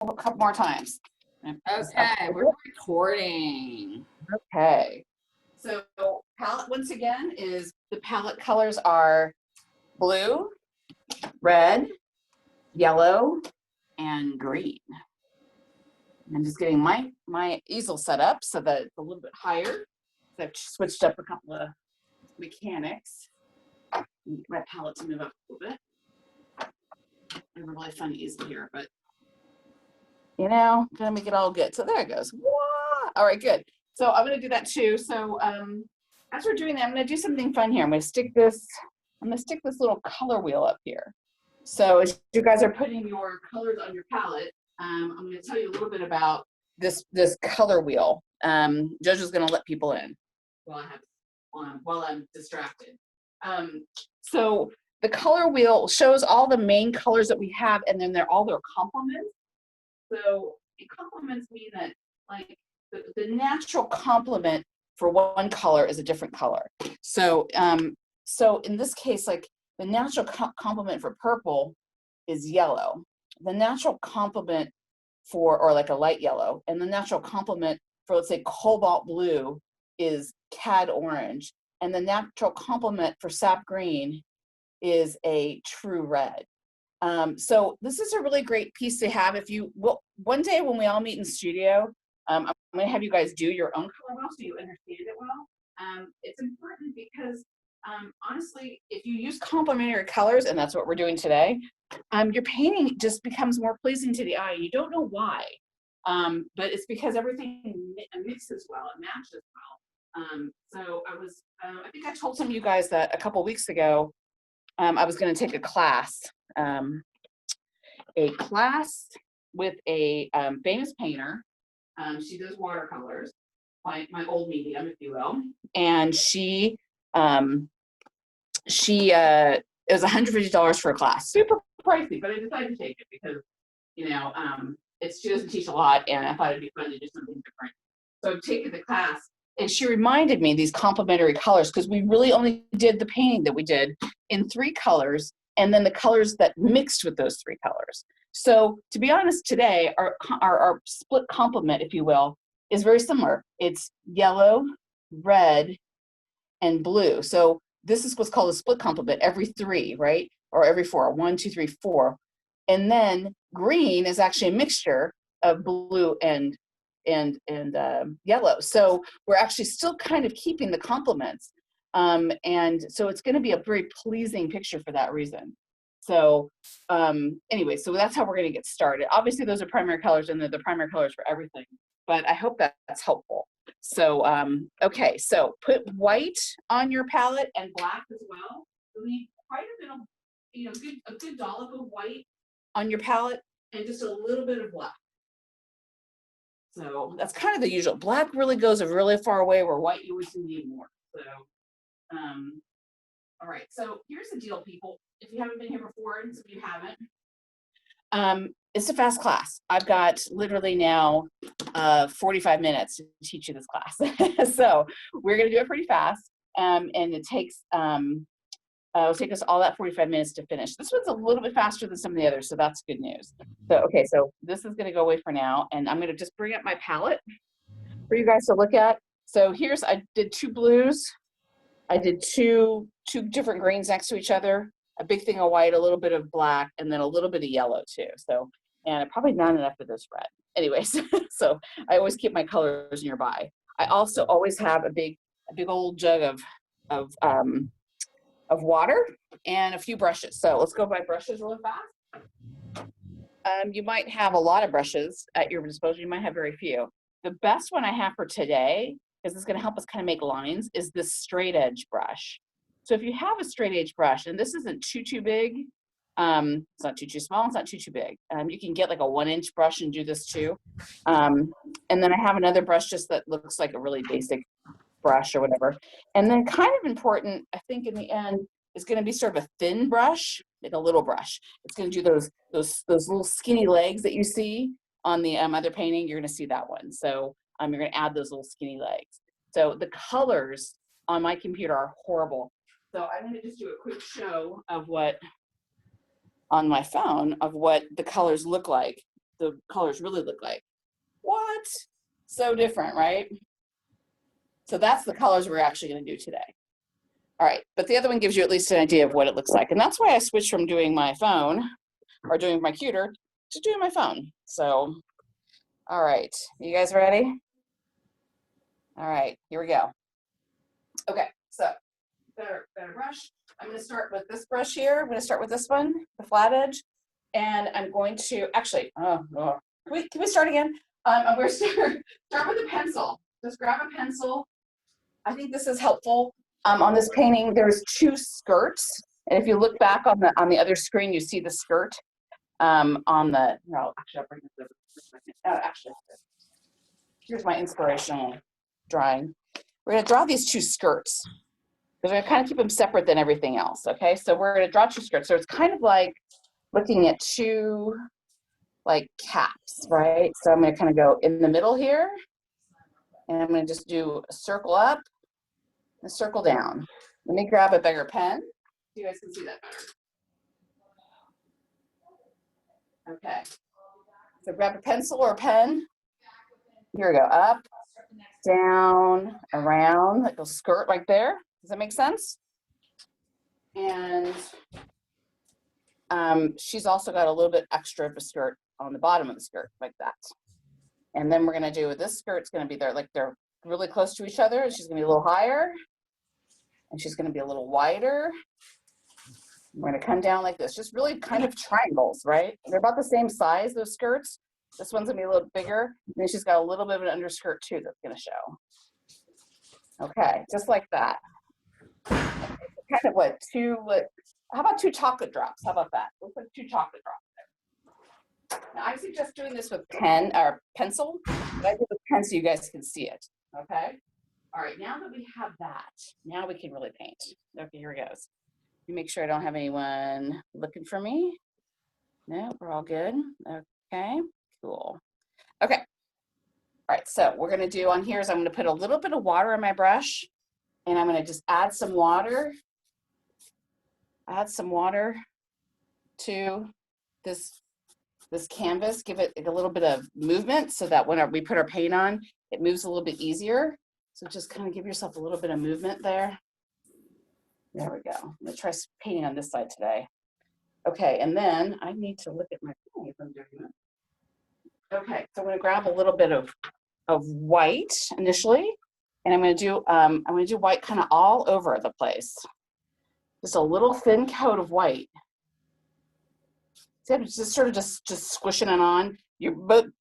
a couple more times. Okay, we're recording. Okay. So palette, once again, is the palette colors are blue, red, yellow, and green. And I'm just getting my easel set up so that it's a little bit higher. So I've switched up a couple of mechanics. Get my palette to move up a little bit. I have a really fun easel here, but gonna make it all good. So there it goes. Whoa! All right, good. So I'm gonna do that too. So as we're doing that, I'm gonna do something fun here. I'm gonna stick this little color wheel up here. So as you guys are putting your colors on your palette, I'm gonna tell you a little bit about this color wheel. Jojo's gonna let people in while I'm distracted. So the color wheel shows all the main colors that we have, and then they're all their complements. So complements mean that like the natural complement for one color is a different color. So so in this case, like the natural complement for purple is yellow. The natural complement or like a light yellow, and the natural complement for, let's say, cobalt blue is cad orange, and the natural complement for sap green is a true red. So this is a really great piece to have. If you will, one day when we all meet in studio, I'm going to have you guys do your own color wheel so you understand it well. It's important because honestly, if you use complementary colors, and that's what we're doing today, your painting just becomes more pleasing to the eye. You don't know why, but it's because everything mixes well, it matches well. So I think I told some of you guys that a couple weeks ago, I was going to take a class with a famous painter. She does watercolors, my old medium, if you will. And she it was $150 for a class, super pricey, but I decided to take it because she doesn't teach a lot, and I thought it'd be fun to do something different. So I've taken the class, and she reminded me these complementary colors, because we really only did the painting that we did in 3 colors, and then the colors that mixed with those 3 colors. So to be honest, today our split complement, if you will, is very similar. It's yellow, red, and blue. So this is what's called a split complement, every 3, right? Or every 4, 1, 2, 3, 4. And then green is actually a mixture of blue and yellow. So we're actually still kind of keeping the complements. And so it's going to be a very pleasing picture for that reason. So anyway, so that's how we're going to get started. Obviously, those are primary colors, and they're the primary colors for everything. But I hope that's helpful. So okay, so put white on your palette and black as well. You need quite a bit of, a good dollop of white on your palette, and just a little bit of black. So that's kind of the usual. Black really goes a really far away, where white you usually need more. So, all right. So here's the deal, people. If you haven't been here before, and some of you haven't, it's a fast class. I've got literally now 45 minutes to teach you this class. So we're going to do it pretty fast, and it takes it'll take us all that 45 minutes to finish. This one's a little bit faster than some of the others, so that's good news. So, okay, so this is gonna go away for now, and I'm gonna just bring up my palette for you guys to look at. So I did 2 blues. I did two different greens next to each other, a big thing of white, a little bit of black, and then a little bit of yellow too. So, and probably not enough of this red. Anyways, so I always keep my colors nearby. I also always have a big old jug of water and a few brushes. So let's go by brushes really fast. You might have a lot of brushes at your disposal. You might have very few. The best one I have for today, because it's going to help us kind of make lines, is this straight edge brush. So if you have a straight edge brush, and this isn't too big, it's not too small, it's not too big. You can get like a 1-inch brush and do this too. And then I have another brush just that looks like a really basic brush or whatever. And then kind of important, I think in the end, is going to be sort of a thin brush, like a little brush. It's going to do those little skinny legs that you see on the other painting. You're going to see that one. So you're going to add those little skinny legs. So the colors on my computer are horrible. So I'm going to just do a quick show of what on my phone of what the colors look like. the colors really look like. What? So different, right? So that's the colors we're actually going to do today. All right, but the other one gives you at least an idea of what it looks like. And that's why I switched from doing my phone or doing my computer to doing my phone. So, all right, you guys ready? All right, here we go. Okay, so better brush. I'm going to start with this brush here. I'm going to start with this one, the flat edge. And I'm going to, actually, can we start again? I'm going to start with a pencil. Just grab a pencil. I think this is helpful. On this painting, there's 2 skirts. And if you look back on the other screen, you see the skirt on the, no, actually, I'll bring this over for a second. Actually, here's my inspirational drawing. We're going to draw these 2 skirts. Because we're going to kind of keep them separate than everything else, okay? So we're going to draw 2 skirts. So it's kind of like looking at 2 like caps, right? So I'm going to kind of go in the middle here, and I'm going to just do a circle up and a circle down. Let me grab a bigger pen so you guys can see that better. Okay. So grab a pencil or a pen. Here we go. Up, down, around, like a skirt right there. Does that make sense? And she's also got a little bit extra of a skirt on the bottom of the skirt, like that. And then we're going to do with this skirt, it's going to be there, like they're really close to each other. She's going to be a little higher, and she's going to be a little wider. We're going to come down like this, just really kind of triangles, right? They're about the same size, those skirts. This one's going to be a little bigger. And then she's got a little bit of an underskirt too that's going to show. Okay, just like that. Kind of what, 2, how about 2 chocolate drops? How about that? We'll put 2 chocolate drops there. Now, I suggest doing this with pen or pencil, but I do with pen so you guys can see it, okay? All right, now that we have that, now we can really paint. Okay, here it goes. Let me make sure I don't have anyone looking for me. No, we're all good. Okay, cool. Okay, all right, so we're gonna do on here is I'm gonna put a little bit of water on my brush, and I'm gonna just add some water. Add some water to this canvas, give it a little bit of movement so that when we put our paint on, it moves a little bit easier. So just kind of give yourself a little bit of movement there. There we go. I'm gonna try painting on this side today. Okay, and then I need to look at my paint if I'm doing that. Okay, so I'm gonna grab a little bit of white initially, and I'm gonna do white kind of all over the place. Just a little thin coat of white. So I'm just sort of just squishing it on.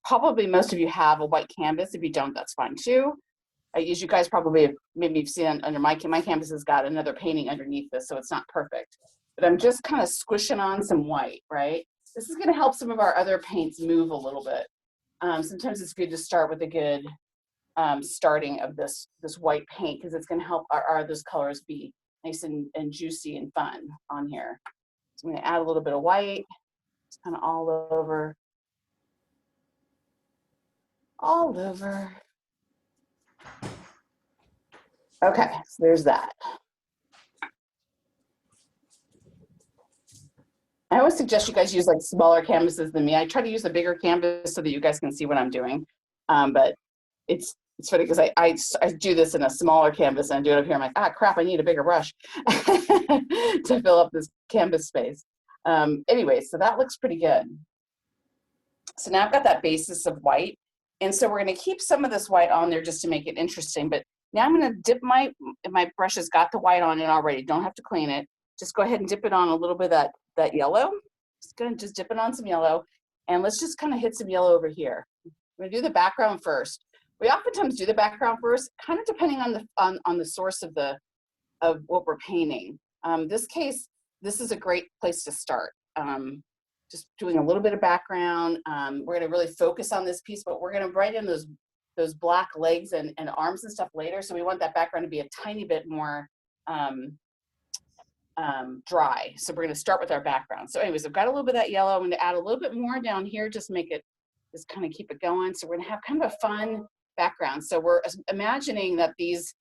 Probably most of you have a white canvas. If you don't, that's fine too. As you guys probably have, maybe you've seen under my canvas has got another painting underneath this, so it's not perfect. But I'm just kind of squishing on some white, right? This is going to help some of our other paints move a little bit. Sometimes it's good to start with a good starting of this white paint because it's going to help those colors be nice and juicy and fun on here. So I'm going to add a little bit of white, just kind of all over. All over. Okay, so there's that. I always suggest you guys use like smaller canvases than me. I try to use a bigger canvas so that you guys can see what I'm doing. But it's funny because I do this in a smaller canvas and I do it up here. I'm like, ah, crap, I need a bigger brush to fill up this canvas space. Anyway, so that looks pretty good. So now I've got that basis of white. And so we're going to keep some of this white on there just to make it interesting. But now I'm going to dip my brush has got the white on it already. Don't have to clean it. Just go ahead and dip it on a little bit of that yellow. Just going to just dip it on some yellow. And let's just kind of hit some yellow over here. We're going to do the background first. We oftentimes do the background first, kind of depending on the source of what we're painting. This case, this is a great place to start. Just doing a little bit of background. We're going to really focus on this piece, but we're going to write in those black legs and arms and stuff later. So we want that background to be a tiny bit more dry. So we're going to start with our background. So anyways, I've got a little bit of that yellow. I'm going to add a little bit more down here, just make it, just kind of keep it going. So we're going to have kind of a fun background. So we're imagining that these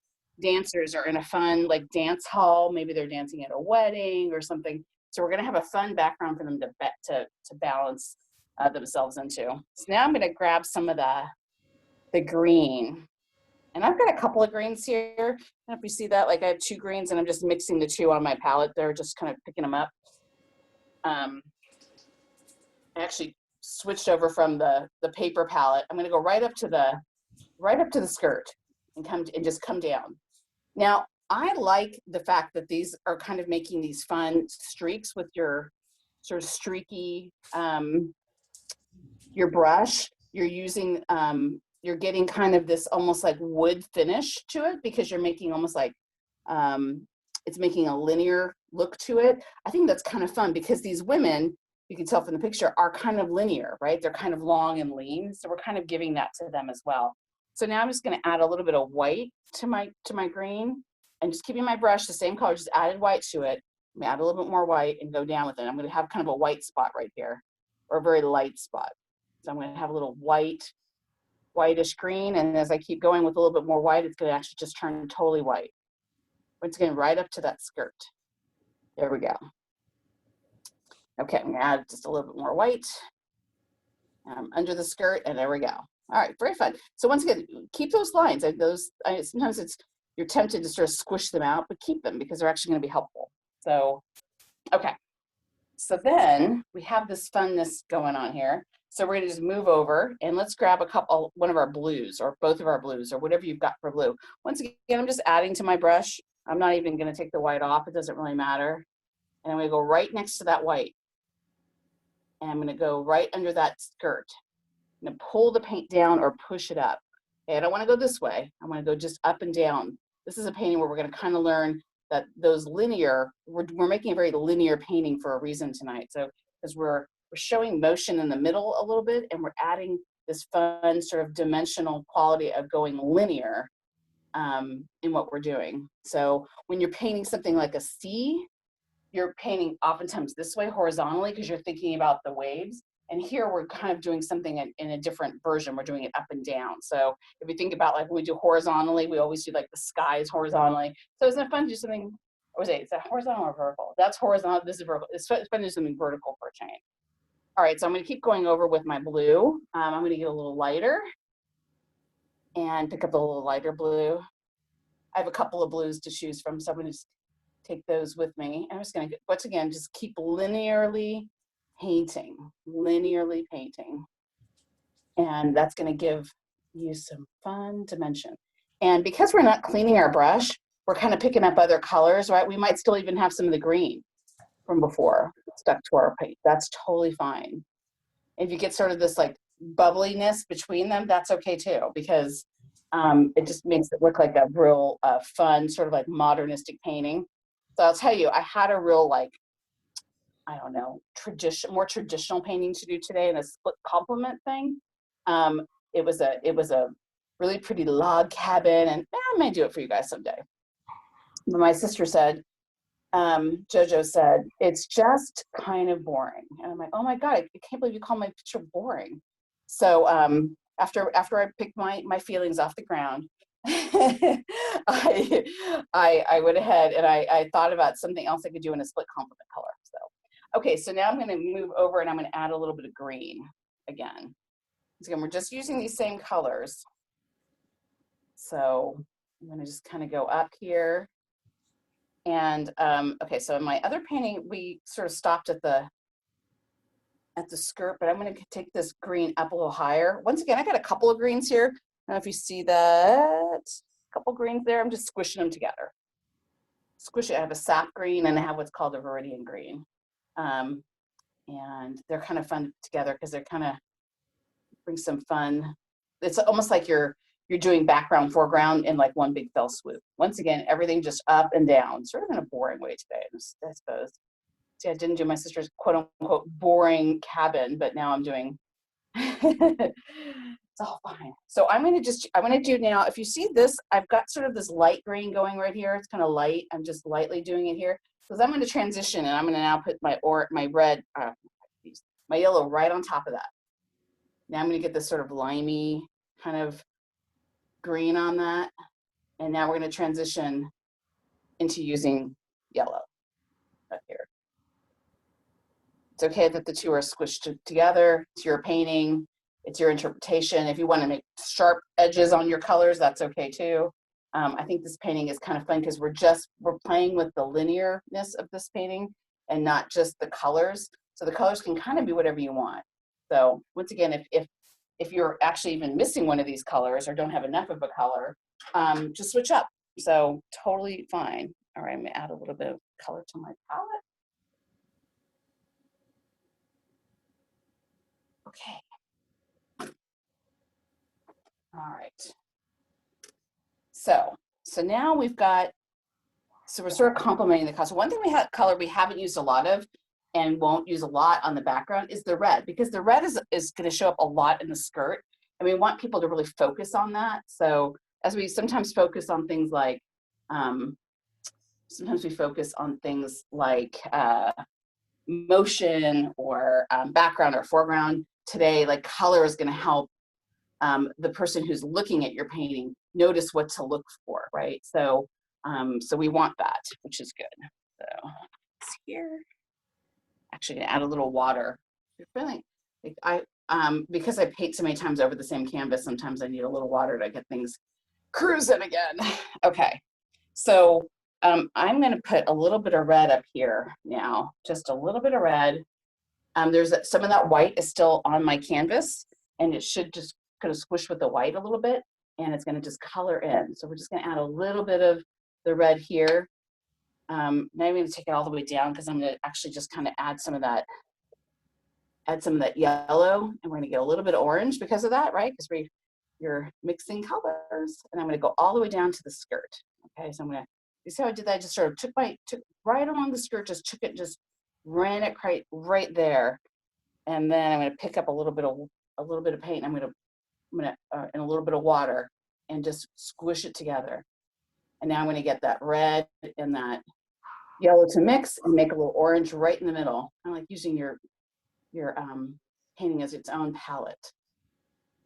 dancers are in a fun like dance hall. Maybe they're dancing at a wedding or something. So we're going to have a fun background for them to balance themselves into. So now I'm gonna grab some of the green. And I've got a couple of greens here. I don't know if you see that, like I have 2 greens and I'm just mixing the 2 on my palette. They're just kind of picking them up. I actually switched over from the paper palette. I'm gonna go right up to the skirt and just come down. Now, I like the fact that these are kind of making these fun streaks with your sort of streaky, your brush. You're using, you're getting kind of this almost like wood finish to it because you're making almost like, it's making a linear look to it. I think that's kind of fun because these women, you can tell from the picture, are kind of linear, right? They're kind of long and lean. So we're kind of giving that to them as well. So now I'm just gonna add a little bit of white to my green and just keeping my brush the same color, just added white to it. I'm gonna add a little bit more white and go down with it. I'm gonna have kind of a white spot right here, or a very light spot. So I'm gonna have a little whitish green, and as I keep going with a little bit more white, it's gonna actually just turn totally white. Once again, right up to that skirt. There we go. Okay, I'm gonna add just a little bit more white under the skirt, and there we go. All right, very fun. So once again, keep those lines. Sometimes you're tempted to sort of squish them out, but keep them because they're actually gonna be helpful. So, okay. So then we have this funness going on here. So we're gonna just move over and let's grab one of our blues or both of our blues or whatever you've got for blue. Once again, I'm just adding to my brush. I'm not even gonna take the white off. It doesn't really matter. And I'm gonna go right next to that white. And I'm gonna go right under that skirt. I'm gonna pull the paint down or push it up. Okay, I don't wanna go this way. I wanna go just up and down. This is a painting where we're gonna kind of learn that those linear, we're making a very linear painting for a reason tonight. So, because we're showing motion in the middle a little bit and we're adding this fun sort of dimensional quality of going linear in what we're doing. So when you're painting something like a sea, you're painting oftentimes this way horizontally because you're thinking about the waves. And here we're kind of doing something in a different version. We're doing it up and down. So if you think about like when we do horizontally, we always do like the skies horizontally. So isn't it fun to do something, or is that horizontal or vertical? That's horizontal, this is vertical. It's fun to do something vertical for a change. All right, so I'm gonna keep going over with my blue. I'm gonna get a little lighter and pick up a little lighter blue. I have a couple of blues to choose from, so I'm gonna just take those with me. I'm just gonna, once again, just keep linearly painting. And that's gonna give you some fun dimension. And because we're not cleaning our brush, we're kind of picking up other colors, right? We might still even have some of the green from before stuck to our paint. That's totally fine. If you get sort of this like bubbliness between them, that's okay too, because it just makes it look like a real fun sort of like modernistic painting. So I'll tell you, I had a real like, I don't know, more traditional painting to do today in a split complement thing. It was a really pretty log cabin, and I may do it for you guys someday. But my sister said, Jojo said, it's just kind of boring. And I'm like, oh my God, I can't believe you call my picture boring. So after I picked my feelings off the ground, I went ahead and I thought about something else I could do in a split complement color. So, okay, so now I'm gonna move over and I'm gonna add a little bit of green again. So again, we're just using these same colors. So I'm gonna just kind of go up here. And okay, so in my other painting, we sort of stopped at the skirt, but I'm going to take this green up a little higher. Once again, I got a couple of greens here. I don't know if you see that. A couple greens there. I'm just squishing them together. Squish it. I have a sap green and I have what's called a viridian green. And they're kind of fun together because they're kind of bring some fun. It's almost like you're doing background, foreground in like one big fell swoop. Once again, everything just up and down, sort of in a boring way today, I suppose. See, I didn't do my sister's quote unquote boring cabin, but now I'm doing, it's all fine. So I'm gonna do now, if you see this, I've got sort of this light green going right here. It's kind of light. I'm just lightly doing it here. Because I'm gonna transition and I'm gonna now put my yellow right on top of that. Now I'm gonna get this sort of limey kind of green on that. And now we're gonna transition into using yellow up here. It's okay that the two are squished together. It's your painting. It's your interpretation. If you want to make sharp edges on your colors, that's okay too. I think this painting is kind of fun because we're playing with the linearness of this painting and not just the colors. So the colors can kind of be whatever you want. So once again, if you're actually even missing one of these colors or don't have enough of a color, just switch up. So totally fine. All right, I'm gonna add a little bit of color to my palette. Okay. All right. So now we've got, so we're sort of complementing the color. So one thing color we haven't used a lot of and won't use a lot on the background is the red, because the red is going to show up a lot in the skirt, and we want people to really focus on that. So as we sometimes focus on things like, motion or background or foreground, today, like color is going to help the person who's looking at your painting notice what to look for, right? So so we want that, which is good. So it's here. Actually, gonna add a little water. Really, because I paint so many times over the same canvas, sometimes I need a little water to get things cruising again. Okay, so I'm gonna put a little bit of red up here now, just a little bit of red. There's some of that white is still on my canvas, and it should just kind of squish with the white a little bit, and it's gonna just color in. So we're just gonna add a little bit of the red here. Now I'm gonna take it all the way down because I'm gonna actually just kind of add some of that yellow, and we're gonna get a little bit of orange because of that, right? Because you're mixing colors. And I'm gonna go all the way down to the skirt. Okay, so I'm gonna, you see how I did that? I just sort of took right along the skirt, just ran it right there. And then I'm gonna pick up a little bit of paint, and I'm gonna and a little bit of water, and just squish it together. And now I'm gonna get that red and that yellow to mix and make a little orange right in the middle. I like using your painting as its own palette.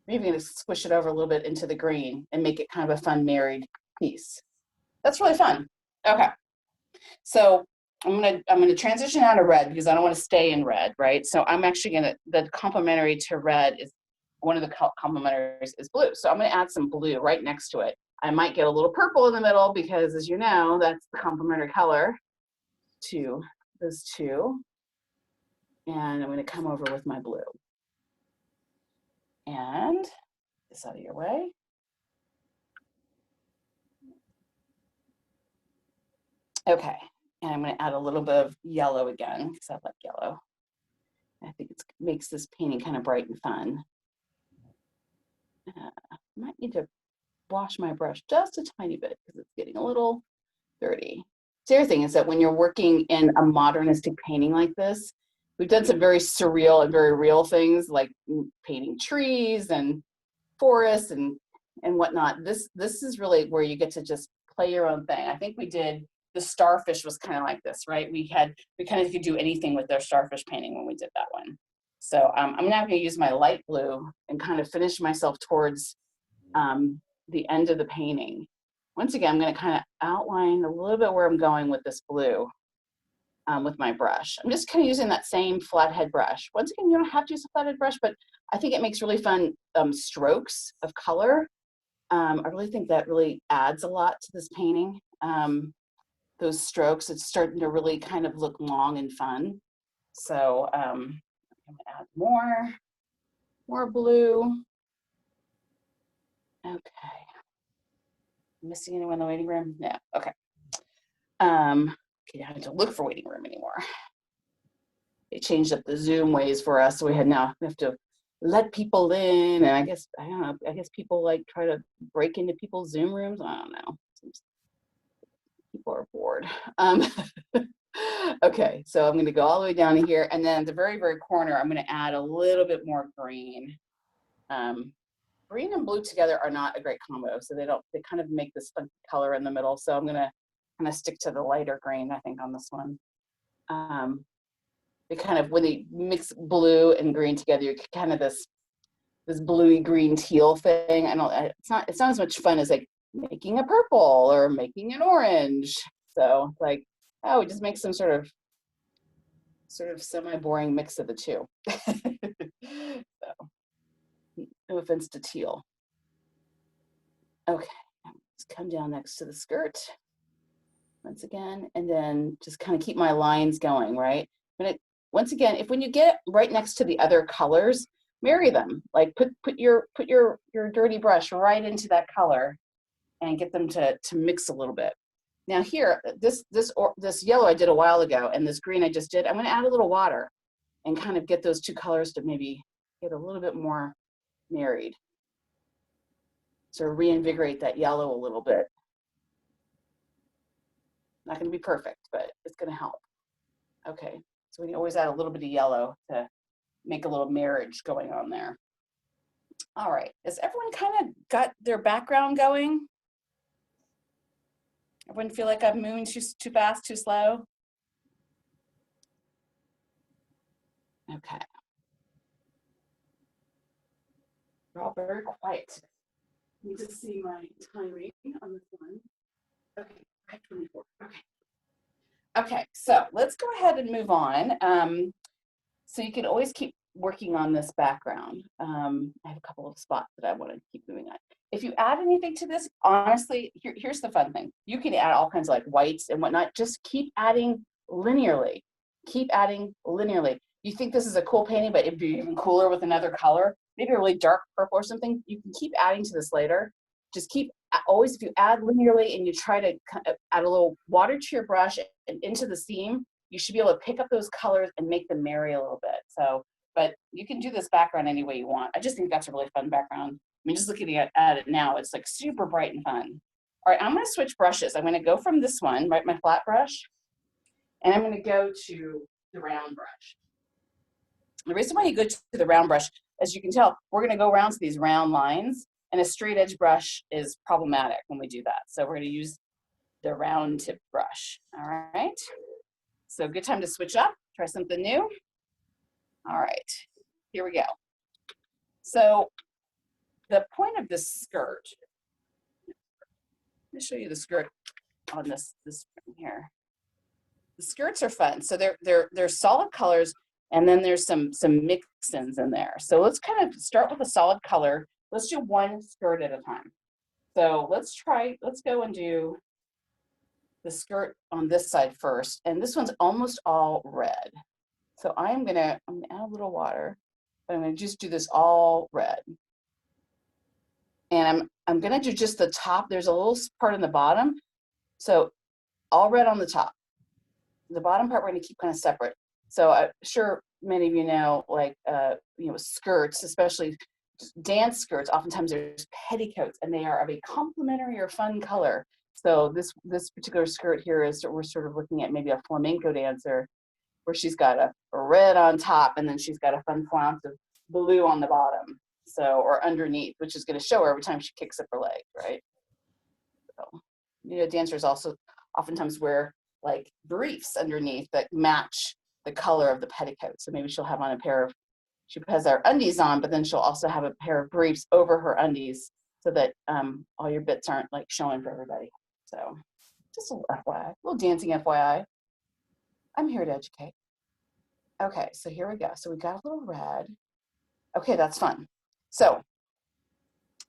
Maybe gonna squish it over a little bit into the green and make it kind of a fun married piece. That's really fun. Okay, so I'm gonna transition out of red because I don't want to stay in red, right? So I'm actually the complementary to red is, one of the complementaries is blue. So I'm gonna add some blue right next to it. I might get a little purple in the middle because, as you know, that's the complementary color to those two. And I'm gonna come over with my blue. And this out of your way. Okay, and I'm gonna add a little bit of yellow again because I like yellow. I think it makes this painting kind of bright and fun. Might need to wash my brush just a tiny bit because it's getting a little dirty. The other thing is that when you're working in a modernistic painting like this, we've done some very surreal and very real things like painting trees and forests and whatnot. This is really where you get to just play your own thing. I think we did, the starfish was kind of like this, right? We kind of could do anything with their starfish painting when we did that one. So I'm now going to use my light blue and kind of finish myself towards the end of the painting. Once again, I'm going to kind of outline a little bit where I'm going with this blue with my brush. I'm just kind of using that same flathead brush. Once again, you don't have to use a flathead brush, but I think it makes really fun strokes of color. I really think that really adds a lot to this painting. Those strokes, it's starting to really kind of look long and fun. So I'm going to add more blue. Okay. Missing anyone in the waiting room? No. Okay. Okay, I don't have to look for waiting room anymore. They changed up the Zoom ways for us, so we have to let people in, and I guess people like try to break into people's Zoom rooms. I don't know. People are bored. Okay, so I'm going to go all the way down to here, and then at the very, very corner, I'm going to add a little bit more green. Green and blue together are not a great combo, so they kind of make this funky color in the middle. So I'm going to kind of stick to the lighter green, I think, on this one. They kind of, when they mix blue and green together, you get kind of this bluey green teal thing. It's not as much fun as like making a purple or making an orange. So it's like, oh, we just make some sort of sort of semi-boring mix of the two. So, no offense to teal. Okay, let's come down next to the skirt once again, and then just kind of keep my lines going, right? Once again, when you get right next to the other colors, marry them. Like put your dirty brush right into that color and get them to mix a little bit. Now here, this yellow I did a while ago, and this green I just did, I'm gonna add a little water and kind of get those two colors to maybe get a little bit more married. So reinvigorate that yellow a little bit. Not gonna be perfect, but it's gonna help. Okay, so we can always add a little bit of yellow to make a little marriage going on there. All right, has everyone kind of got their background going? Everyone feel like I'm moving too fast, too slow? Okay. We're all very quiet. I need to see my timing on this one. Okay, 5:24. Okay. Okay, so let's go ahead and move on. So you can always keep working on this background. I have a couple of spots that I want to keep moving on. If you add anything to this, honestly, here's the fun thing. You can add all kinds of like whites and whatnot. Just keep adding linearly. Keep adding linearly. You think this is a cool painting, but it'd be even cooler with another color, maybe a really dark purple or something. You can keep adding to this later. Just keep, always, if you add linearly and you try to add a little water to your brush and into the seam, you should be able to pick up those colors and make them marry a little bit. So, but you can do this background any way you want. I just think that's a really fun background. I mean, just looking at it now, it's like super bright and fun. All right, I'm gonna switch brushes. I'm gonna go from this one, right, my flat brush, and I'm gonna go to the round brush. The reason why you go to the round brush, as you can tell, we're gonna go around to these round lines, and a straight edge brush is problematic when we do that. So we're gonna use the round tip brush, all right? So good time to switch up, try something new. All right, here we go. So the point of this skirt, let me show you the skirt on this here. The skirts are fun. So they're solid colors, and then there's some mix-ins in there. So let's kind of start with a solid color. Let's do one skirt at a time. So let's go and do the skirt on this side first. And this one's almost all red. So I'm gonna add a little water, but I'm gonna just do this all red. And I'm gonna do just the top. There's a little part in the bottom. So all red on the top. The bottom part we're gonna keep kind of separate. So I'm sure many of you know, like, skirts, especially dance skirts, oftentimes there's petticoats, and they are of a complementary or fun color. So this particular skirt here is, we're sort of looking at maybe a flamenco dancer, where she's got a red on top, and then she's got a fun flounce of blue on the bottom, so, or underneath, which is going to show her every time she kicks up her leg, right? So, dancers also oftentimes wear like briefs underneath that match the color of the petticoat. So maybe she'll have on she has her undies on, but then she'll also have a pair of briefs over her undies, so that all your bits aren't like showing for everybody. So just a little FYI, a little dancing FYI. I'm here to educate. Okay, so here we go. So we got a little red. Okay, that's fun. So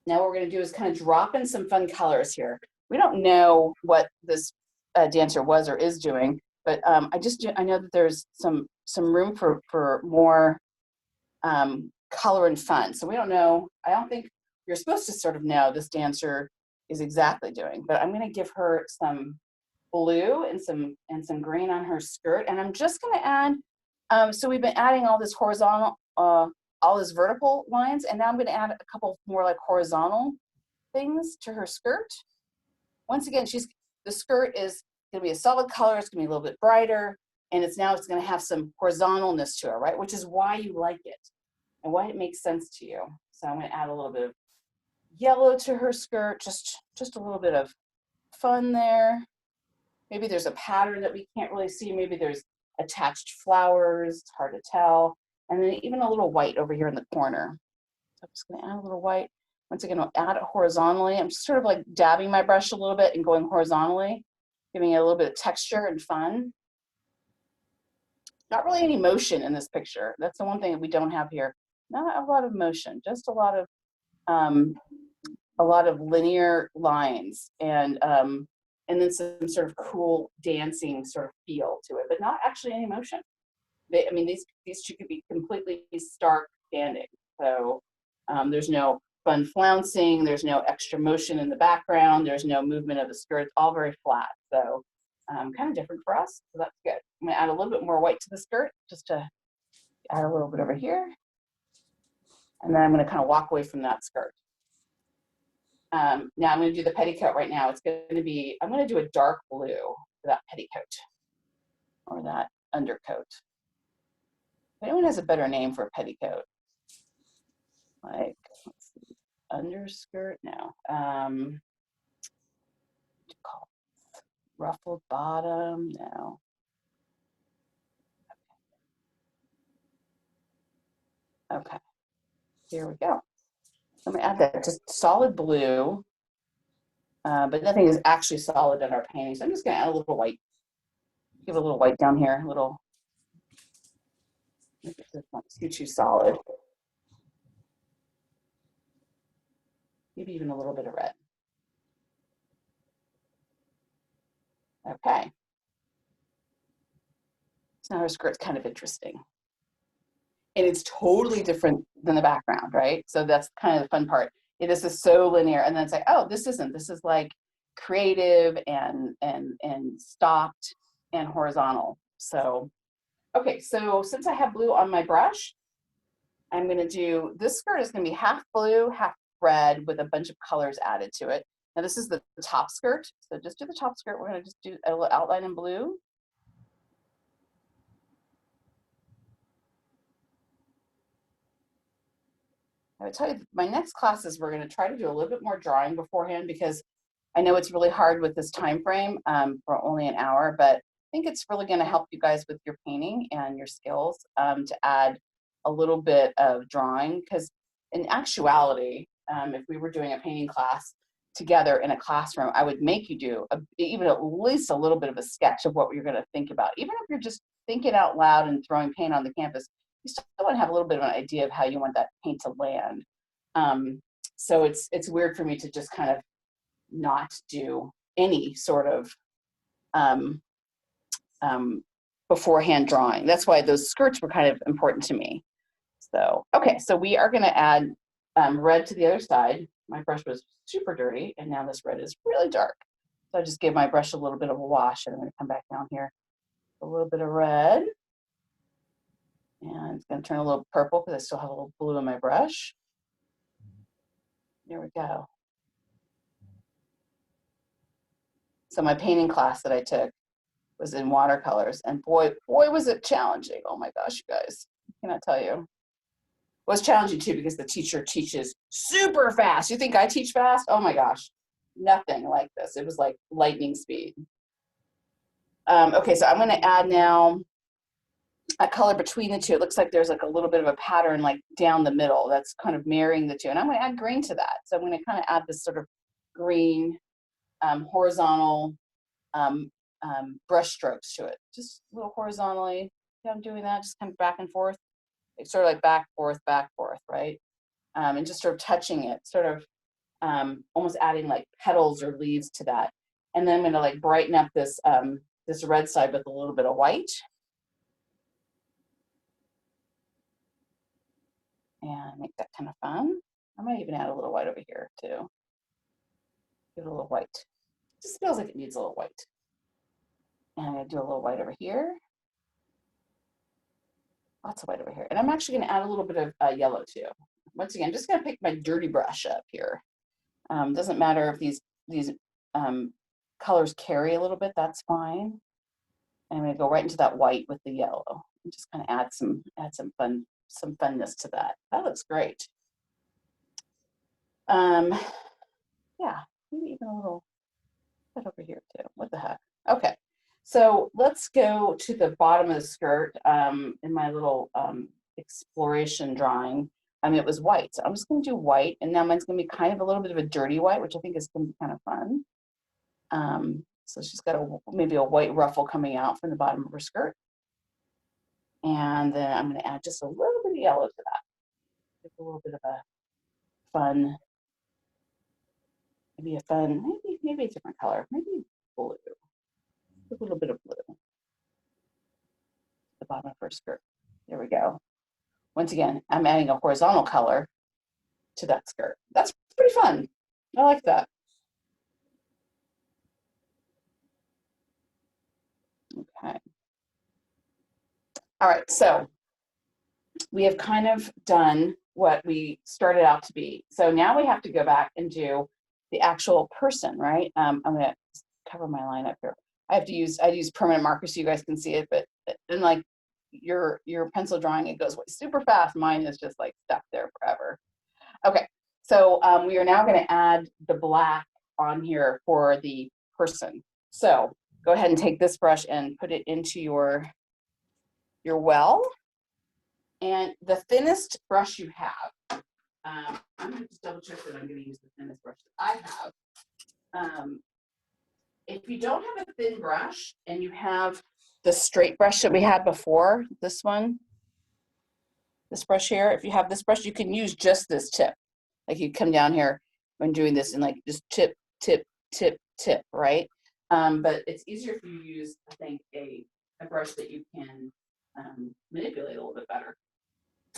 now what we're gonna do is kind of drop in some fun colors here. We don't know what this dancer was or is doing, but I know that there's some room for more color and fun. So we don't know, I don't think you're supposed to sort of know this dancer is exactly doing, but I'm gonna give her some blue and some green on her skirt. And I'm just gonna add, so we've been adding all this horizontal, all these vertical lines, and now I'm gonna add a couple more like horizontal things to her skirt. Once again, the skirt is gonna be a solid color, it's gonna be a little bit brighter, and it's gonna have some horizontalness to it, right? Which is why you like it and why it makes sense to you. So I'm gonna add a little bit of yellow to her skirt, just a little bit of fun there. Maybe there's a pattern that we can't really see. Maybe there's attached flowers, it's hard to tell. And then even a little white over here in the corner. So I'm just gonna add a little white. Once again, I'll add it horizontally. I'm just sort of like dabbing my brush a little bit and going horizontally, giving it a little bit of texture and fun. Not really any motion in this picture. That's the one thing that we don't have here. Not a lot of motion, just a lot of linear lines and then some sort of cool dancing sort of feel to it, but not actually any motion. I mean, these two could be completely stark standing. So there's no fun flouncing, there's no extra motion in the background, there's no movement of the skirt, it's all very flat. So kind of different for us, so that's good. I'm gonna add a little bit more white to the skirt, just to add a little bit over here. And then I'm gonna kind of walk away from that skirt. Now I'm gonna do the petticoat right now. It's gonna be, I'm gonna do a dark blue for that petticoat or that undercoat. If anyone has a better name for a petticoat, like, let's see, underskirt, no. What do you call it? Ruffled bottom, no. Okay, here we go. I'm gonna add that just solid blue, but nothing is actually solid in our painting. So I'm just gonna add a little white. Give a little white down here, a little, make it not too solid. Maybe even a little bit of red. Okay. So now our skirt's kind of interesting. And it's totally different than the background, right? So that's kind of the fun part. This is so linear, and then it's like, oh, this isn't. This is like creative and stopped and horizontal. So, okay, so since I have blue on my brush, I'm gonna do, this skirt is gonna be half blue, half red with a bunch of colors added to it. Now this is the top skirt, so just do the top skirt. We're gonna just do a little outline in blue. I would tell you, my next classes, we're gonna try to do a little bit more drawing beforehand, because I know it's really hard with this time frame for only an hour, but I think it's really gonna help you guys with your painting and your skills to add a little bit of drawing, because in actuality, if we were doing a painting class together in a classroom, I would make you do even at least a little bit of a sketch of what you're gonna think about. Even if you're just thinking out loud and throwing paint on the canvas, you still want to have a little bit of an idea of how you want that paint to land. So it's weird for me to just kind of not do any sort of beforehand drawing. That's why those skirts were kind of important to me. So, okay, so we are gonna add red to the other side. My brush was super dirty, and now this red is really dark. So I just gave my brush a little bit of a wash, and I'm gonna come back down here, a little bit of red. And it's gonna turn a little purple because I still have a little blue in my brush. There we go. So my painting class that I took was in watercolors, and boy was it challenging. Oh my gosh, you guys, I cannot tell you. It was challenging too because the teacher teaches super fast. You think I teach fast? Oh my gosh, nothing like this. It was like lightning speed. Okay, so I'm gonna add now a color between the two. It looks like there's like a little bit of a pattern like down the middle that's kind of marrying the two, and I'm going to add green to that. So I'm going to kind of add this sort of green horizontal brush strokes to it, just a little horizontally. Yeah, I'm doing that, just kind of back and forth. It's sort of like back, forth, right? And just sort of touching it, sort of almost adding like petals or leaves to that. And then I'm going to like brighten up this this red side with a little bit of white. And make that kind of fun. I might even add a little white over here too. Give it a little white. It just feels like it needs a little white. And I'm gonna do a little white over here. Lots of white over here. And I'm actually gonna add a little bit of yellow too. Once again, I'm just gonna pick my dirty brush up here. Doesn't matter if these colors carry a little bit, that's fine. And I'm gonna go right into that white with the yellow and just kind of add some funness to that. That looks great. Yeah, maybe even a little bit over here too. What the heck? Okay, so let's go to the bottom of the skirt. In my little exploration drawing, it was white. So I'm just going to do white, and now mine's going to be kind of a little bit of a dirty white, which I think is going to be kind of fun. So she's got maybe a white ruffle coming out from the bottom of her skirt. And then I'm going to add just a little bit of yellow to that. Just a little bit of a fun, maybe a different color, maybe blue. A little bit of blue. The bottom of her skirt. There we go. Once again, I'm adding a horizontal color to that skirt. That's pretty fun. I like that. Okay. All right, so we have kind of done what we started out to be. So now we have to go back and do the actual person, right? I'm gonna cover my line up here. I use permanent markers so you guys can see it, but like your pencil drawing, it goes super fast. Mine is just like stuck there forever. Okay, so we are now gonna add the black on here for the person. So go ahead and take this brush and put it into your well. And the thinnest brush you have, I'm going to just double check that I'm going to use the thinnest brush that I have. If you don't have a thin brush and you have the straight brush that we had before, this one, this brush here, if you have this brush, you can use just this tip. Like you come down here when doing this and like just tip, tip, tip, tip, right? But it's easier if you use, I think, a brush that you can manipulate a little bit better.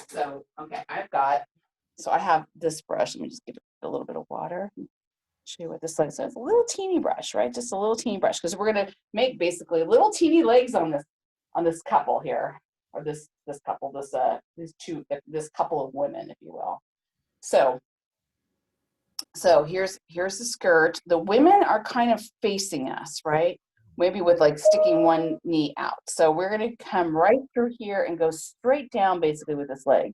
So, okay, I have this brush. Let me just give it a little bit of water. Show you what this looks like. So it's a little teeny brush, right? Just a little teeny brush, because we're gonna make basically little teeny legs on this couple here, or this couple, this couple of women, if you will. So here's the skirt. The women are kind of facing us, right? Maybe with like sticking one knee out. So we're gonna come right through here and go straight down basically with this leg.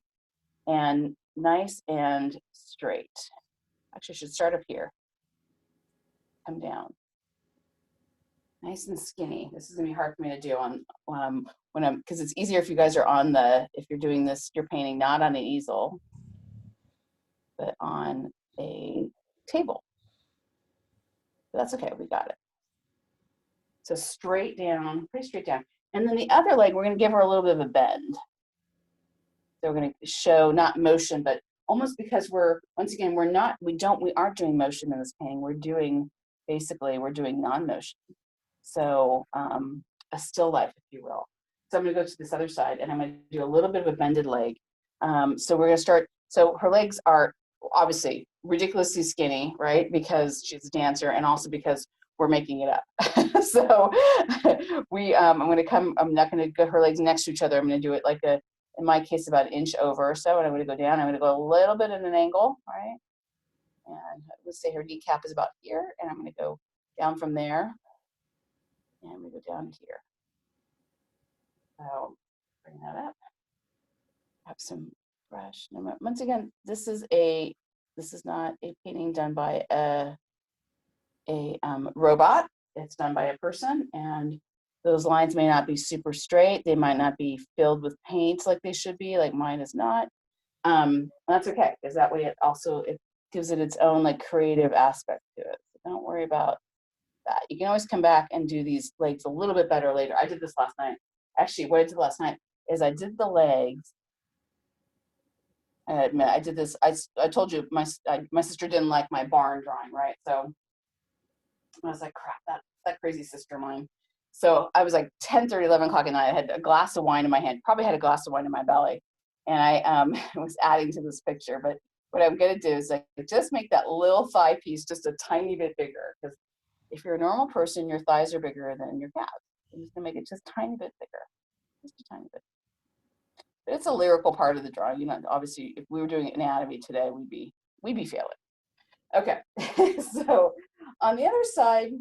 And nice and straight. Actually, I should start up here. Come down. Nice and skinny. This is gonna be hard for me to do on when I'm, because it's easier if you guys are if you're doing this, you're painting not on an easel, but on a table. But that's okay, we got it. So straight down, pretty straight down. And then the other leg, we're gonna give her a little bit of a bend. So we're going to show not motion, but almost because we aren't doing motion in this painting. We're doing non-motion. So a still life, if you will. So I'm going to go to this other side and I'm going to do a little bit of a bended leg. So we're going to start. So her legs are obviously ridiculously skinny, right? Because she's a dancer and also because we're making it up. So I'm not going to go her legs next to each other. I'm going to do it like in my case, about an inch over or so, and I'm going to go down. I'm going to go a little bit at an angle, right? And let's say her kneecap is about here, and I'm going to go down from there, and we go down here. So bring that up. Have some brush. Once again, this is not a painting done by a robot. It's done by a person, and those lines may not be super straight. They might not be filled with paint like they should be, like mine is not. That's okay, because that way it gives it its own like creative aspect to it. So don't worry about that. You can always come back and do these legs a little bit better later. I did this last night. Actually, what I did last night is I did the legs. And I admit, I did this. I told you my sister didn't like my barn drawing, right? So I was like, crap, that crazy sister of mine. So I was like 10:30, 11 o'clock at night. I had a glass of wine in my hand, probably had a glass of wine in my belly. And I was adding to this picture. But what I'm going to do is like just make that little thigh piece just a tiny bit bigger. Because if you're a normal person, your thighs are bigger than your calves. I'm just going to make it just a tiny bit bigger. Just a tiny bit. But it's a lyrical part of the drawing. You know, obviously, if we were doing anatomy today, we'd be failing. Okay. So on the other side,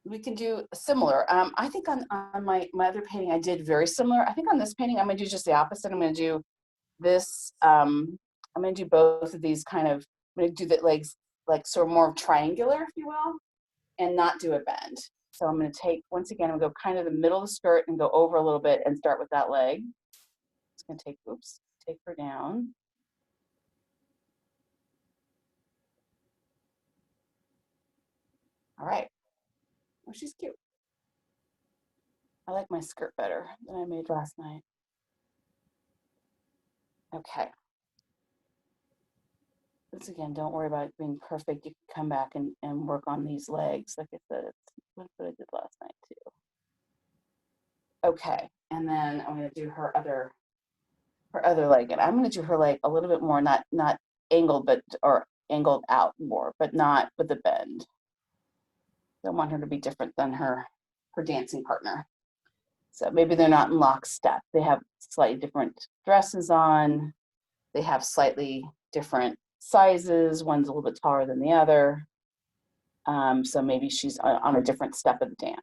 we can do similar. I think on my other painting, I did very similar. I think on this painting, I'm going to do just the opposite. I'm going to do this. I'm going to do both of these kind of, I'm going to do the legs like sort of more triangular, if you will, and not do a bend. So I'm going to take, once again, I'm going to go kind of the middle of the skirt and go over a little bit and start with that leg. It's going to take her down. All right. Oh, she's cute. I like my skirt better than I made last night. Okay. Once again, don't worry about it being perfect. You can come back and work on these legs. Like I said, that's what I did last night too. Okay, and then I'm gonna do her other leg, and I'm gonna do her leg a little bit more, not angled, but or angled out more, but not with the bend. I want her to be different than her dancing partner. So maybe they're not in lockstep. They have slightly different dresses on. They have slightly different sizes. One's a little bit taller than the other. So maybe she's on a different step of the dance.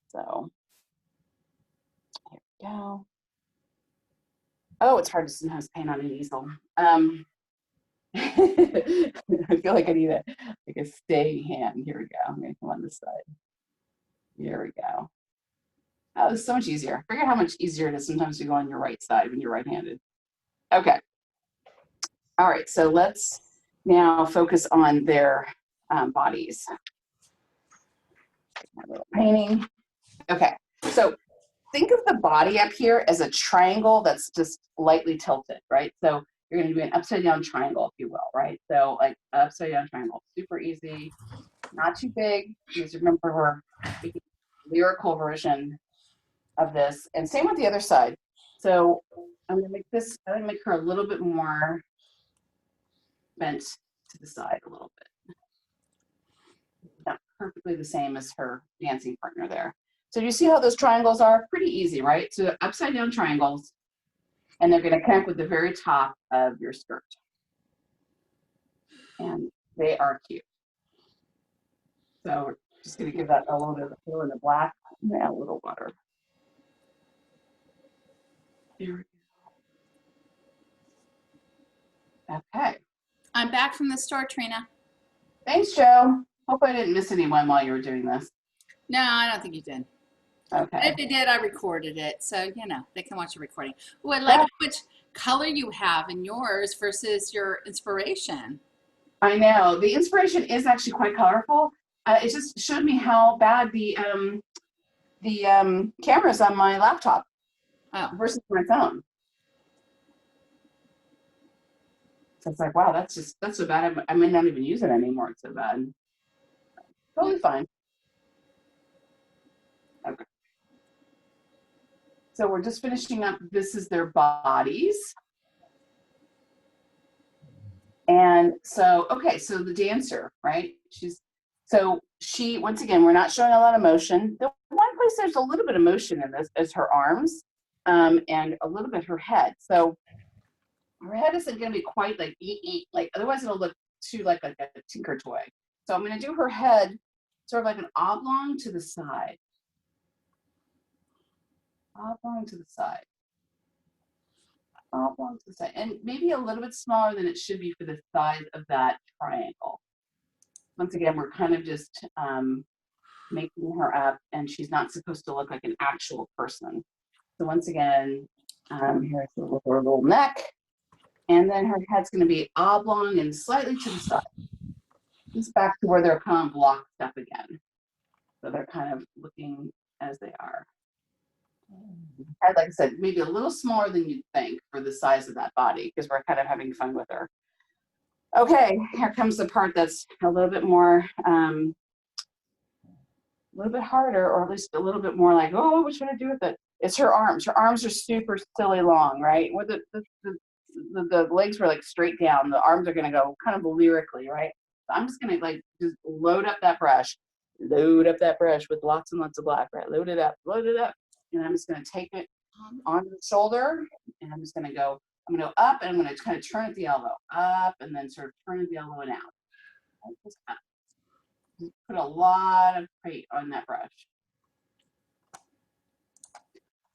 So here we go. Oh, it's hard to sometimes paint on an easel. I feel like I need a steady hand. Here we go. I'm gonna come on this side. Here we go. Oh, this is so much easier. I forget how much easier it is sometimes to go on your right side when you're right-handed. Okay. All right, so let's now focus on their bodies. My little painting. Okay, so think of the body up here as a triangle that's just lightly tilted, right? So you're going to do an upside down triangle, if you will, right? So like upside down triangle, super easy, not too big. Just remember we're making a lyrical version of this, and same with the other side. So I'm going to make her a little bit more bent to the side a little bit. Not perfectly the same as her dancing partner there. So you see how those triangles are? Pretty easy, right? So upside down triangles, and they're going to connect with the very top of your skirt. And they are cute. So we're just going to give that a little bit of a fill in the black and add a little water. There we go. Okay. I'm back from the store, Trina. Thanks, Joe. Hope I didn't miss anyone while you were doing this. No, I don't think you did. Okay. If they did, I recorded it. So, they can watch the recording. Oh, I like how much color you have in yours versus your inspiration. I know. The inspiration is actually quite colorful. It just showed me how bad the camera's on my laptop versus my phone. So it's like, wow, that's so bad. I may not even use it anymore. It's so bad. Totally fine. Okay. So we're just finishing up. This is their bodies. And so, okay, so the dancer, right? She, once again, we're not showing a lot of motion. The one place there's a little bit of motion in this is her arms and a little bit her head. So her head isn't going to be quite like like otherwise it'll look too like a tinker toy. So I'm going to do her head sort of like an oblong to the side. Oblong to the side. Oblong to the side. And maybe a little bit smaller than it should be for the size of that triangle. Once again, we're kind of just making her up, and she's not supposed to look like an actual person. So once again, here's her little neck. And then her head's going to be oblong and slightly to the side. Just back to where they're kind of locked up again. So they're kind of looking as they are. And like I said, maybe a little smaller than you'd think for the size of that body, because we're kind of having fun with her. Okay, here comes the part that's a little bit more, a little bit harder, or at least a little bit more like, oh, what should I do with it? It's her arms. Her arms are super silly long, right? Where the legs were like straight down. The arms are going to go kind of lyrically, right? So I'm just going to just load up that brush with lots and lots of black, right? Load it up. And I'm just going to take it onto the shoulder, and I'm just going to go up, and I'm going to kind of turn at the elbow, up, and then sort of turn at the elbow and out. Just put a lot of weight on that brush.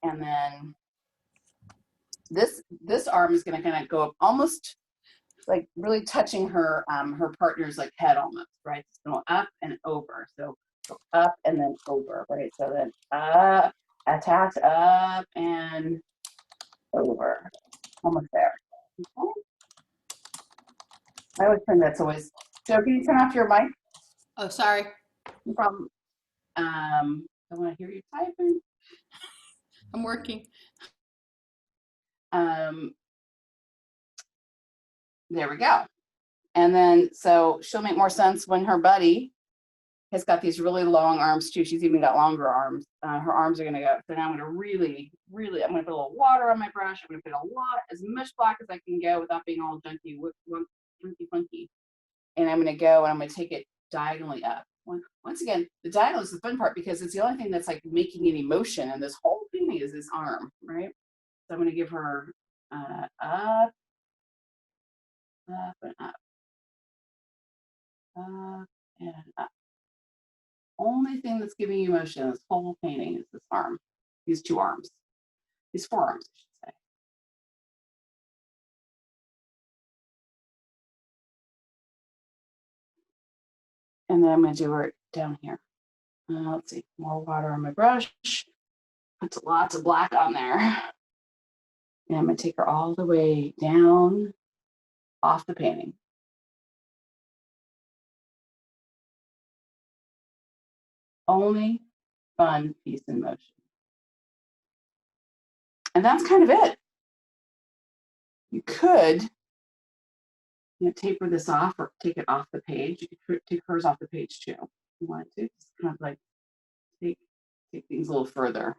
And then this arm is going to kind of go up almost like really touching her her partner's like head almost, right? So up and over. So go up and then over, right? So then up, attach, up and over. Almost there. Okay. I always think that's always. Joe, can you turn off your mic? Oh, sorry. No problem. I want to hear you typing. I'm working. There we go. And then, so she'll make more sense when her buddy has got these really long arms too. She's even got longer arms. Her arms are gonna go. So now I'm gonna really, I'm gonna put a little water on my brush. I'm gonna put as much black as I can go without being all junky, funky. And I'm gonna go and I'm gonna take it diagonally up. Once again, the diagonal is the fun part because it's the only thing that's like making any motion, and this whole thing is this arm, right? So I'm gonna give her up, up, and up, up, and up. Only thing that's giving you motion in this whole painting is this arm, these two arms, these forearms, I should say. And then I'm gonna do it down here. Let's see, more water on my brush. Put lots of black on there. And I'm gonna take her all the way down off the painting. Only fun piece in motion. And that's kind of it. You could taper this off or take it off the page. You could take hers off the page too. If you wanted to, just kind of like take things a little further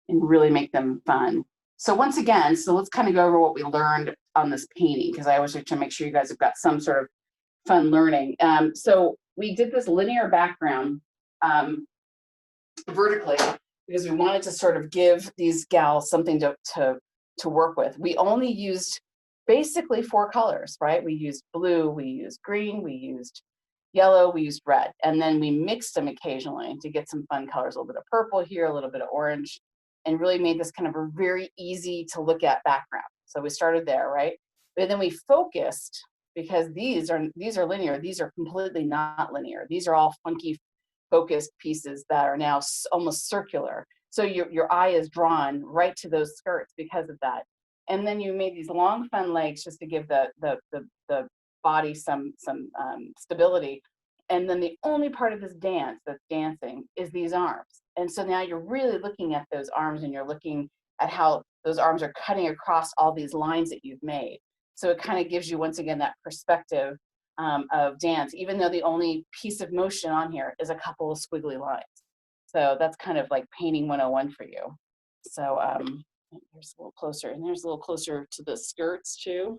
and really make them fun. So once again, so let's kind of go over what we learned on this painting, because I always like to make sure you guys have got some sort of fun learning. So we did this linear background vertically because we wanted to sort of give these gals something to work with. We only used basically 4 colors, right? We used blue, we used green, we used yellow, we used red, and then we mixed them occasionally to get some fun colors, a little bit of purple here, a little bit of orange, and really made this kind of a very easy to look at background. So we started there, right? But then we focused, because these are linear, these are completely not linear. These are all funky focused pieces that are now almost circular. So your eye is drawn right to those skirts because of that. And then you made these long fun legs just to give the body some stability. And then the only part of this dance that's dancing is these arms. And so now you're really looking at those arms, and you're looking at how those arms are cutting across all these lines that you've made. So it kind of gives you, once again, that perspective of dance, even though the only piece of motion on here is a couple of squiggly lines. So that's kind of like painting 101 for you. So there's a little closer, and there's a little closer to the skirts too.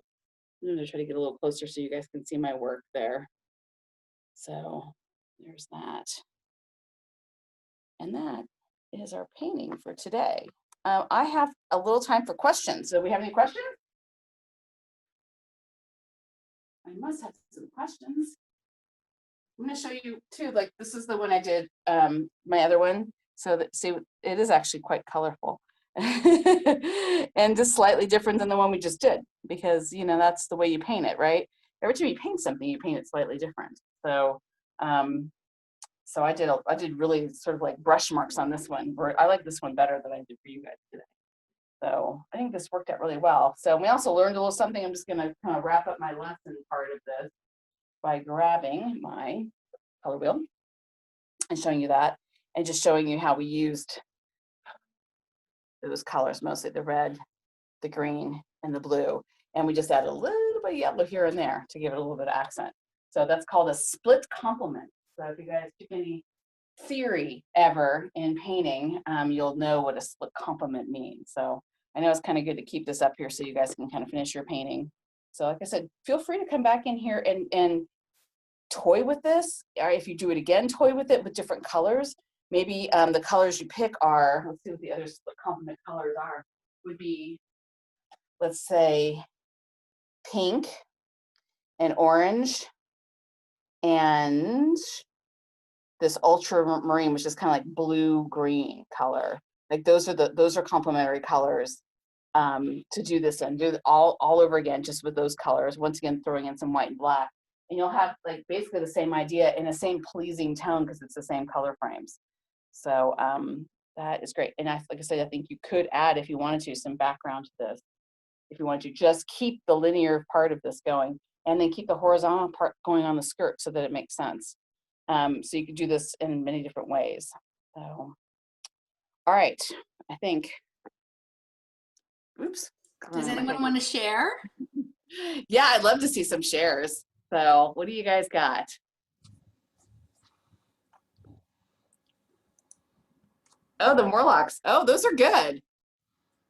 I'm going to try to get a little closer so you guys can see my work there. So there's that. And that is our painting for today. I have a little time for questions. So we have any questions? I must have some questions. I'm going to show you too, like this is the one I did, my other one. So that, see, it is actually quite colorful and just slightly different than the one we just did, because, you know, that's the way you paint it, right? Every time you paint something, you paint it slightly different. So, so I did really sort of like brush marks on this one, or I like this one better than I did for you guys today. So I think this worked out really well. So we also learned a little something. I'm just going to kind of wrap up my lesson part of this by grabbing my color wheel and showing you that, and just showing you how we used those colors, mostly the red, the green, and the blue. And we just added a little bit of yellow here and there to give it a little bit of accent. So that's called a split complement. So if you guys took any theory ever in painting, you'll know what a split complement means. So I know it's kind of good to keep this up here so you guys can kind of finish your painting. So like I said, feel free to come back in here and toy with this, or if you do it again, toy with it with different colors. Maybe the colors you pick are, let's see what the other split complement colors are, would be, let's say, pink and orange and this ultramarine, which is kind of like blue green color. Like those are complementary colors to do this and do it all over again, just with those colors. Once again, throwing in some white and black, and you'll have like basically the same idea in the same pleasing tone because it's the same color frames. So that is great. And like I said, I think you could add, if you wanted to, some background to this. If you wanted to just keep the linear part of this going, and then keep the horizontal part going on the skirt so that it makes sense. So you could do this in many different ways. So, all right, I think Oops. Does anyone want to share? Yeah, I'd love to see some shares. So what do you guys got? Oh, the Morlocks. Oh, those are good.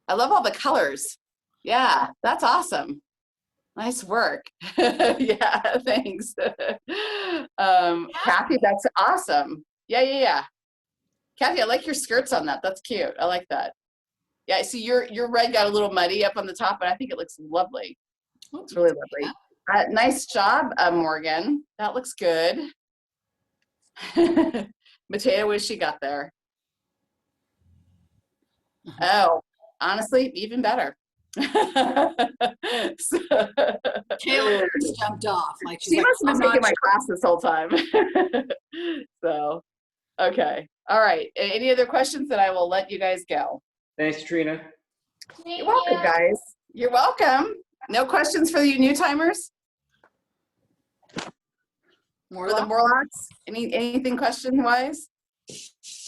I love all the colors. Yeah, that's awesome. Nice work. Yeah, thanks. Kathy, that's awesome. Yeah. Kathy, I like your skirts on that. That's cute. I like that. Yeah, see your red got a little muddy up on the top, but I think it looks lovely. It's really lovely. Nice job, Morgan. That looks good. Mateo, what she got there? Oh, honestly, even better. So, Taylor just jumped off. Like she's she like, must have been taking my class this whole time. So, okay. All right. Any other questions? That I will let you guys go. Thanks, Trina. You're welcome, guys. You're welcome. No questions for you new timers? For the Morlocks? Anything question wise?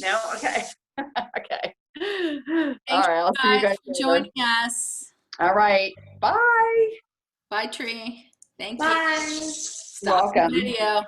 No? Okay. Okay. All right. I'll see you guys for later. joining us. All right. Bye. Bye, Tree. Thank you. Bye. Stop the Welcome. video.